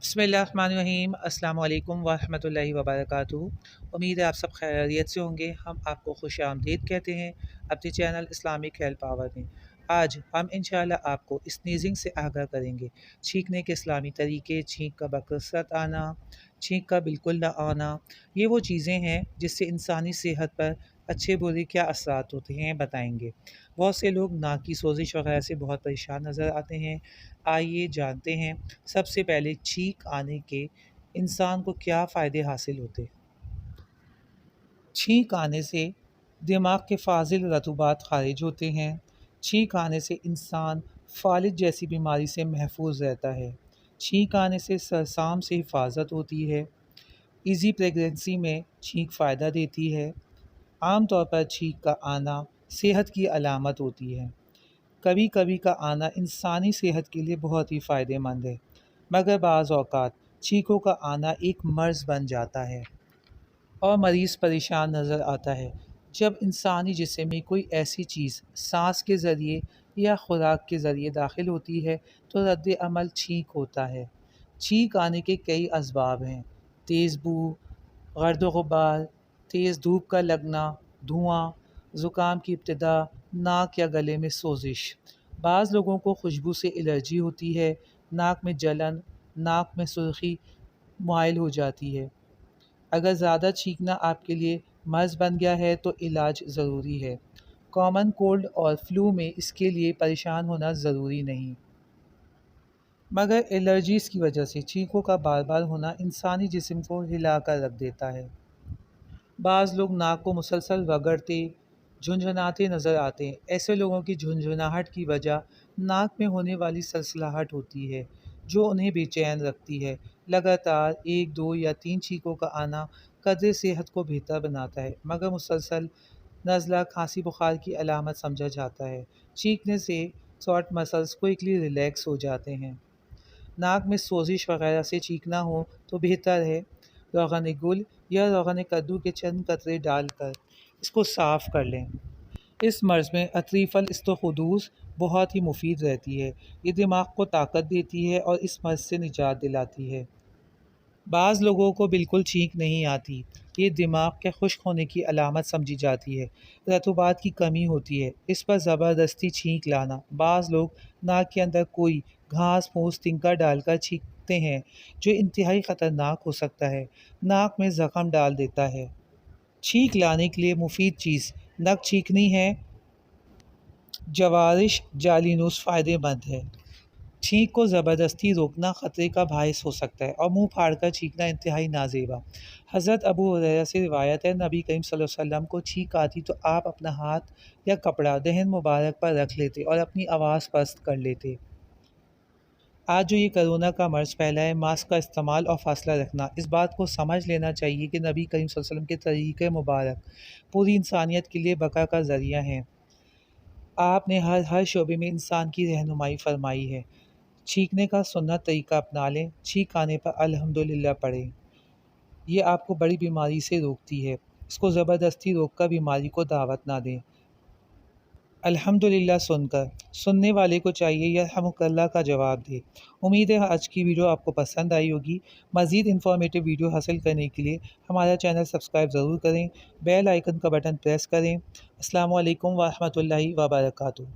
बिस्मिल्लाहिर्रहमानिर्रहीम। अस्सलाम वालेकुम वरहमतुल्लाहि वबरकातुहू। उम्मीद है आप सब खैरियत से होंगे। हम आपको खुश आमदीद कहते हैं अपने चैनल इस्लामिक हेल्थ पावर में। आज हम इंशाअल्लाह आपको स्नीज़िंग से आगाह करेंगे। छींकने के इस्लामी तरीके, छींक का बकसरत आना, छींक का बिल्कुल ना आना, ये वो चीज़ें हैं जिससे इंसानी सेहत पर अच्छे बुरे क्या असरात होते हैं बताएंगे। बहुत से लोग नाक की सोजिश वगैरह से बहुत परेशान नज़र आते हैं। आइए जानते हैं सबसे पहले छींक आने के इंसान को क्या फ़ायदे हासिल होते। छींक आने से दिमाग के फाजिल रतूबात खारिज होते हैं। छींक आने से इंसान फालिज जैसी बीमारी से महफूज रहता है। छींक आने से सरसाम से हिफाजत होती है। इजी प्रेगनेंसी में छींक फ़ायदा देती है। आम तौर पर छींक का आना सेहत की अलामत होती है। कभी कभी का आना इंसानी सेहत के लिए बहुत ही फ़ायदेमंद है, मगर बाज़ औक़ात छींकों का आना एक मर्ज़ बन जाता है और मरीज़ परेशान नज़र आता है। जब इंसानी जिस्म में कोई ऐसी चीज़ सांस के ज़रिए या खुराक के ज़रिए दाखिल होती है तो रद्द अमल छींक होता है। छींक आने के कई असबाब हैं। तेज़ बू, गर्द गुबार, तेज़ धूप का लगना, धुआं, ज़ुकाम की इब्तिदा, नाक या गले में सोजिश। बाज़ लोगों को खुशबू से एलर्जी होती है। नाक में जलन, नाक में सुर्खी मुआयल हो जाती है। अगर ज़्यादा छींकना आपके लिए मर्ज़ बन गया है तो इलाज ज़रूरी है। कॉमन कोल्ड और फ्लू में इसके लिए परेशान होना ज़रूरी नहीं, मगर एलर्जीज़ की वजह से छींकों का बार बार होना इंसानी जिस्म को हिला कर रख देता है। बाज़ लोग नाक को मुसलसल रगड़ते, झुंझुनाते नज़र आते हैं। ऐसे लोगों की झुंझुनाहट की वजह नाक में होने वाली सलसलाहट होती है, जो उन्हें बेचैन रखती है। लगातार 1, 2 या 3 छींकों का आना कदर सेहत को बेहतर बनाता है, मगर मुसलसल नज़ला, खांसी, बुखार की अलामत समझा जाता है। छींकने से शॉर्ट मसल्स क्विकली रिलैक्स हो जाते हैं। नाक में सोजिश वगैरह से छींकना हो तो बेहतर है रोगन गुल या रोगन कद्दू के चंद कतरे डालकर इसको साफ़ कर लें। इस मर्ज़ में अतरीफ़ल इस्तखुदूस बहुत ही मुफीद रहती है। ये दिमाग को ताकत देती है और इस मर्ज़ से निजात दिलाती है। बाज़ लोगों को बिल्कुल छींक नहीं आती। ये दिमाग के खुश्क होने की अलामत समझी जाती है। रतूबात की कमी होती है। इस पर ज़बरदस्ती छींक लाना। बाज़ लोग नाक के अंदर कोई घास फूस तिनका डालकर छींकते हैं, जो इंतहाई ख़तरनाक हो सकता है। नाक में ज़ख़म डाल देता है। छींक लाने के लिए मुफीद चीज़ नक छींकनी है। जवारिश जालिनूस फ़ायदेमंद है। छींक को ज़बरदस्ती रोकना ख़तरे का बायस हो सकता है और मुंह फाड़कर छींकना इंतहाई नाजेबा। हज़रत अबू हुरैरा से रिवायत है, नबी करीम सल्लल्लाहु अलैहि वसल्लम को छींक आती तो आप अपना हाथ या कपड़ा दहन मुबारक पर रख लेते और अपनी आवाज़ पस्त कर लेते। आज जो ये कोरोना का मर्ज़ फैला है, मास्क का इस्तेमाल और फासला रखना, इस बात को समझ लेना चाहिए कि नबी करीम सल्लल्लाहु अलैहि वसल्लम के तरीक़े मुबारक पूरी इंसानियत के लिए बका का ज़रिया हैं। आपने हर शोबे में इंसान की रहनुमाई फरमाई है। छींकने का सुन्नत तरीका अपना लें। छींक आने पर अल्हम्दुलिल्लाह पढ़ें। ये आपको बड़ी बीमारी से रोकती है। इसको ज़बरदस्ती रोक कर बीमारी को दावत ना दें। अल्हम्दुलिल्लाह सुनकर सुनने वाले को चाहिए यरहमुकल्लाह का जवाब दे। उम्मीद है आज की वीडियो आपको पसंद आई होगी। मज़ीद इन्फॉर्मेटिव वीडियो हासिल करने के लिए हमारा चैनल सब्सक्राइब ज़रूर करें, बेल आइकन का बटन प्रेस करें। अस्सलामु अलैकुम वरहमतुल्लाहि वबरकातुहू।